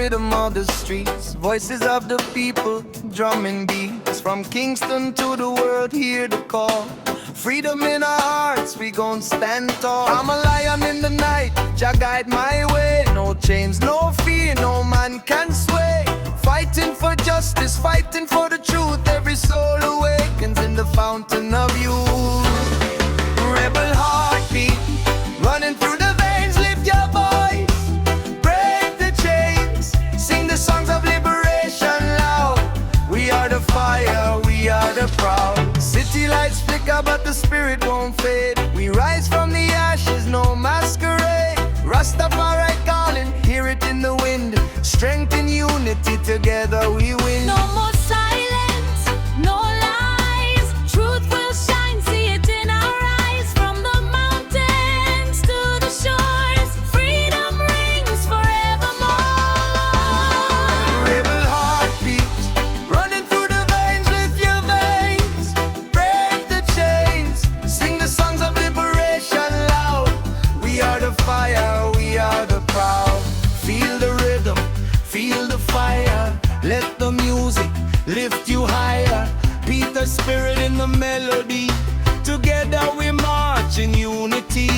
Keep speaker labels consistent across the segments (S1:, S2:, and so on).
S1: rhythm of the streets, voices of the people, drumming beats. From Kingston to the world, hear the call. Freedom in our hearts, we gon' stand tall. I'm a lion in the night, Jah guide my way. No chains, no fear, no man can sway. Fighting for justice, fighting for the truth. Every soul awakens in the fountain of youth. Rebel heartbeat, running through the veins, lift your voice. Break the chains, sing the songs of liberation loud. We are the fire, we are the proud. City lights flicker but the spirit won't fade. We rise from the ashes, no masquerade. Rastafari calling, hear it in the wind. Strength in unity, together we win.
S2: No more silence, no lies. Truth will shine, see it in our eyes. From the mountains to the shores, freedom rings forevermore.
S1: Rebel heartbeat, running through the veins, lift your veins. Break the chains, sing the songs of liberation loud. We are the fire, we are the proud. Feel the rhythm, feel the fire. Let the music lift you higher. Peter spirit in the melody. Together we march in unity.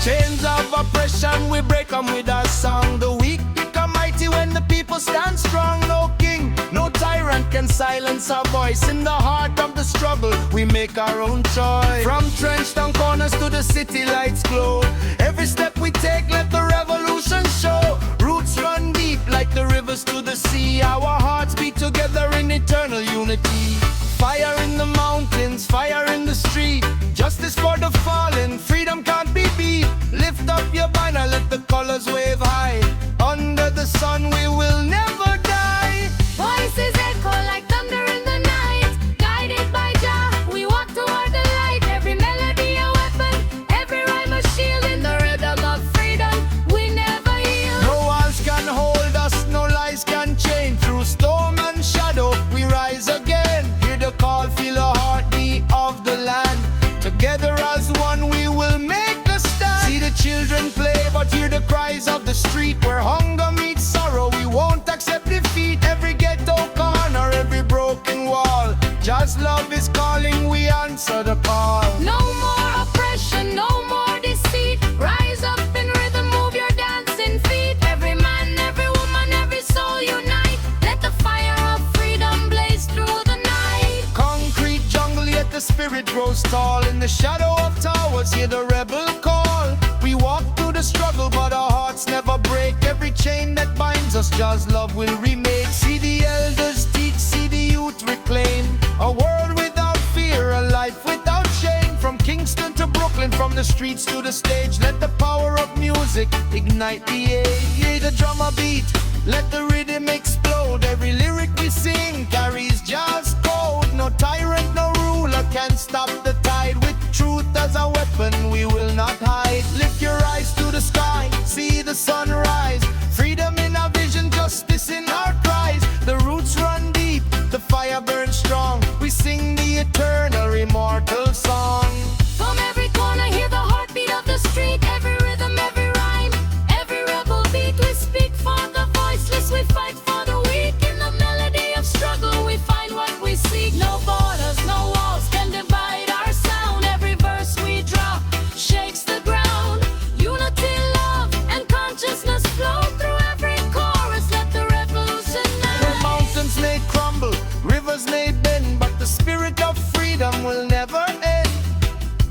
S1: Chains of oppression, we break them with our song. The weak become mighty when the people stand strong. No king, no tyrant can silence our voice. In the heart of the struggle, we make our own choice. From trench down corners to the city lights glow. Every step we take, let the revolution show. Roots run deep like the rivers to the sea. Our hearts beat together in eternal unity. Fire in the mountains, fire in the street. Justice for the fallen, freedom can't be beat. Lift up your banner, let the colors wave high. Under the sun we will never die.
S2: Voices echo like thunder in the night. Guided by Jah, we walk toward the light. Every melody a weapon, every rhyme a shield. In the rhythm of freedom, we never yield.
S1: No walls can hold us, no lies can chain. Through storm and shadow, we rise again. Hear the call, feel the heartbeat of the land. Together as one, we will make a stand. See the children play, but hear the cries of the street. Where hunger meets sorrow, we won't accept defeat. Every ghetto corner, every broken wall. Just love is calling, we answer the call.
S2: No more oppression, no more deceit. Rise up in rhythm, move your dancing feet. Every man, every woman, every soul unite. Let the fire of freedom blaze through the night.
S1: Concrete jungle, yet the spirit grows tall. In the shadow of towers, hear the rebel call. We walk through the struggle, but our hearts never break. Every chain that binds us, just love will remake. See the elders teach, see the youth reclaim. A world without fear, a life without shame. From Kingston to Brooklyn, from the streets to the stage. Let the power of music ignite the age. Hear the drummer beat, let the rhythm explode. Every lyric we sing carries Jah's code. No tyrant, no ruler can stop the tide. With truth as a weapon, we will not hide. Lift your eyes to the sky, see the sunrise. Freedom in our vision, justice in our cries. The roots run deep, the fire burns strong. We sing the eternal, immortal song.
S2: From every corner, hear the heartbeat of the street. Every rhythm, every rhyme, every rebel beat. We speak for the voiceless, we fight for the weak. In the melody of struggle, we find what we seek. No borders, no walls can divide our sound. Every verse we drop shakes the ground. Unity, love, and consciousness flow through every chorus. Let the revolution
S1: The
S2: end.
S1: mountains may crumble, rivers may bend, but the spirit of freedom will never end.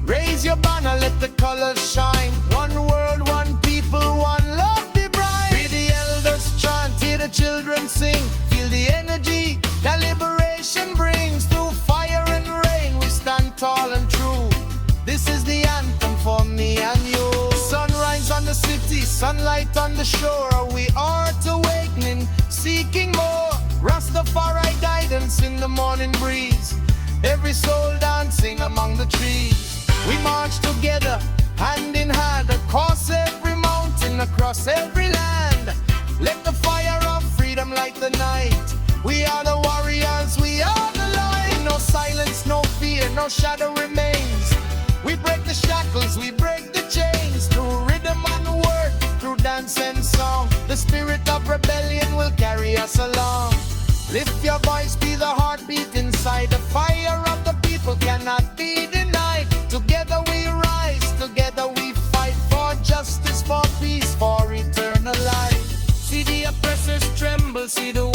S1: Raise your banner, let the colors shine. One world, one people, one love divine. Hear the elders chant, hear the children sing. Feel the energy that liberation brings. Through fire and rain, we stand tall and true. This is the anthem for me and you. Sunrise on the city, sunlight on the shore. We are awakening, seeking more. Rastafari guidance in the morning breeze. Every soul dancing among the trees. We march together, hand in hand, across every mountain, across every land. Let the fire of freedom light the night. We are the warriors, we are the light. No silence, no fear, no shadow remains. We break the shackles, we break the chains. Through rhythm and word, through dance and song. The spirit of rebellion will carry us along. Lift your voice, be the heartbeat inside. The fire of the people cannot be denied. Together we rise, together we fight for justice, for peace, for eternal life. See the oppressors tremble, see the